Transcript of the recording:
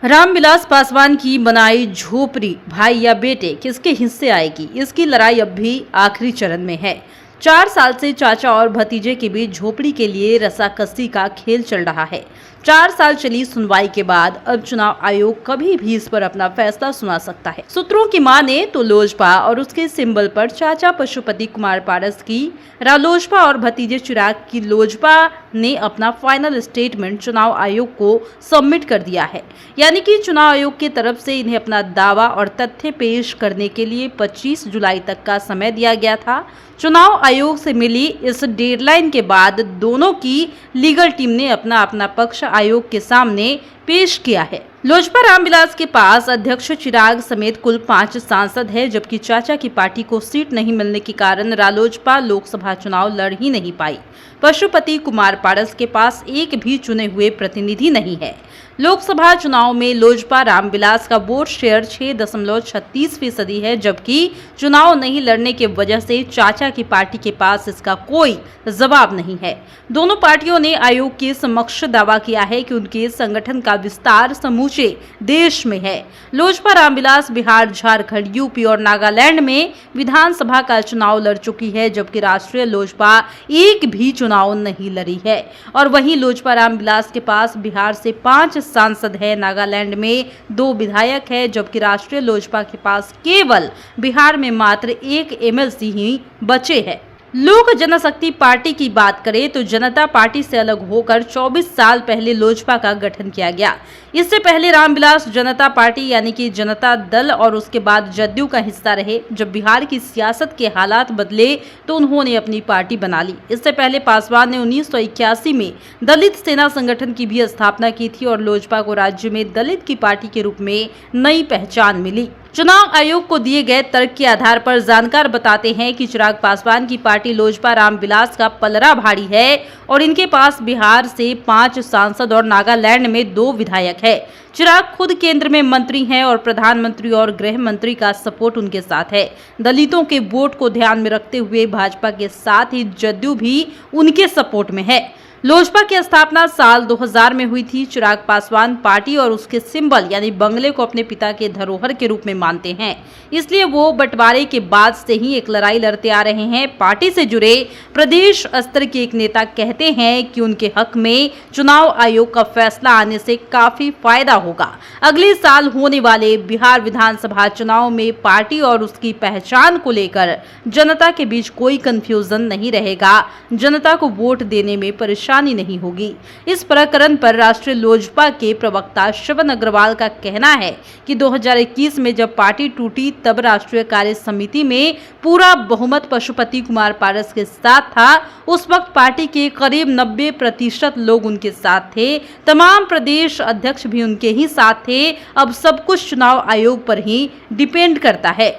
रामविलास पासवान की बनाई झोपड़ी भाई या बेटे किसके हिस्से आएगी, इसकी लड़ाई अब भी आखिरी चरण में है। 4 साल से चाचा और भतीजे के बीच झोपड़ी के लिए रस्साकसी का खेल चल रहा है। 4 साल चली सुनवाई के बाद अब चुनाव आयोग कभी भी इस पर अपना फैसला सुना सकता है। सूत्रों की माने तो लोजपा और उसके सिंबल पर चाचा पशुपति कुमार पारस की रालोजपा और भतीजे चिराग की लोजपा ने अपना फाइनल स्टेटमेंट चुनाव आयोग को सबमिट कर दिया है। यानी कि चुनाव आयोग की तरफ से इन्हें अपना दावा और तथ्य पेश करने के लिए 25 जुलाई तक का समय दिया गया था। चुनाव आयोग से मिली इस डेडलाइन के बाद दोनों की लीगल टीम ने अपना अपना पक्ष आयोग के सामने पेश किया है। लोजपा रामविलास के पास अध्यक्ष चिराग समेत कुल 5 सांसद है, जबकि चाचा की पार्टी को सीट नहीं मिलने के कारण रालोजपा लोकसभा चुनाव लड़ ही नहीं पाई। पशुपति कुमार पारस के पास एक भी चुने हुए प्रतिनिधि नहीं है। लोकसभा चुनाव में लोजपा रामविलास का वोट शेयर 6.36% है, जबकि चुनाव नहीं लड़ने की वजह से चाचा की पार्टी के पास इसका कोई जवाब नहीं है। दोनों पार्टियों ने आयोग के समक्ष दावा किया है कि उनके संगठन का विस्तार समूचे देश में है। लोजपा रामविलास बिहार, झारखंड, यूपी और नागालैंड में विधानसभा का चुनाव लड़ चुकी है, जबकि राष्ट्रीय लोजपा एक भी चुनाव नहीं लड़ी है। और वहीं लोजपा रामविलास के पास बिहार से 5 सांसद है, नागालैंड में 2 विधायक है, जबकि राष्ट्रीय लोजपा के पास केवल बिहार में मात्र 1 एमएलसी ही बचे हैं। लोक जनशक्ति पार्टी की बात करें तो जनता पार्टी से अलग होकर 24 साल पहले लोजपा का गठन किया गया। इससे पहले रामविलास जनता पार्टी यानी कि जनता दल और उसके बाद जदयू का हिस्सा रहे। जब बिहार की सियासत के हालात बदले तो उन्होंने अपनी पार्टी बना ली। इससे पहले पासवान ने 1981 में दलित सेना संगठन की भी स्थापना की थी और लोजपा को राज्य में दलित की पार्टी के रूप में नई पहचान मिली। चुनाव आयोग को दिए गए तर्क के आधार पर जानकार बताते हैं कि चिराग पासवान की पार्टी लोजपा रामविलास का पलड़ा भारी है और इनके पास बिहार से 5 सांसद और नागालैंड में 2 विधायक है। चिराग खुद केंद्र में मंत्री हैं और प्रधानमंत्री और गृह मंत्री का सपोर्ट उनके साथ है। दलितों के वोट को ध्यान में रखते हुए भाजपा के साथ ही जदयू भी उनके सपोर्ट में है। लोजपा की स्थापना साल 2000 में हुई थी। चिराग पासवान पार्टी और उसके सिंबल यानी बंगले को अपने पिता के धरोहर के रूप में मानते हैं, इसलिए वो बंटवारे के बाद से ही एक लड़ाई लड़ते आ रहे हैं। पार्टी से जुड़े प्रदेश स्तर के एक नेता कहते हैं कि उनके हक में चुनाव आयोग का फैसला आने से काफी फायदा होगा। अगले साल होने वाले बिहार विधानसभा चुनाव में पार्टी और उसकी पहचान को लेकर जनता के बीच कोई कंफ्यूजन नहीं रहेगा। जनता को वोट देने में परेशानी नहीं होगी। इस प्रकरण पर राष्ट्रीय लोजपा के प्रवक्ता श्रवण अग्रवाल का कहना है कि 2021 में जब पार्टी टूटी तब राष्ट्रीय कार्य समिति में पूरा बहुमत पशुपति कुमार पारस के साथ था। उस वक्त पार्टी के करीब 90% लोग उनके साथ थे। तमाम प्रदेश अध्यक्ष भी उनके ही साथ थे। अब सब कुछ चुनाव आयोग पर ही डिपेंड करता है।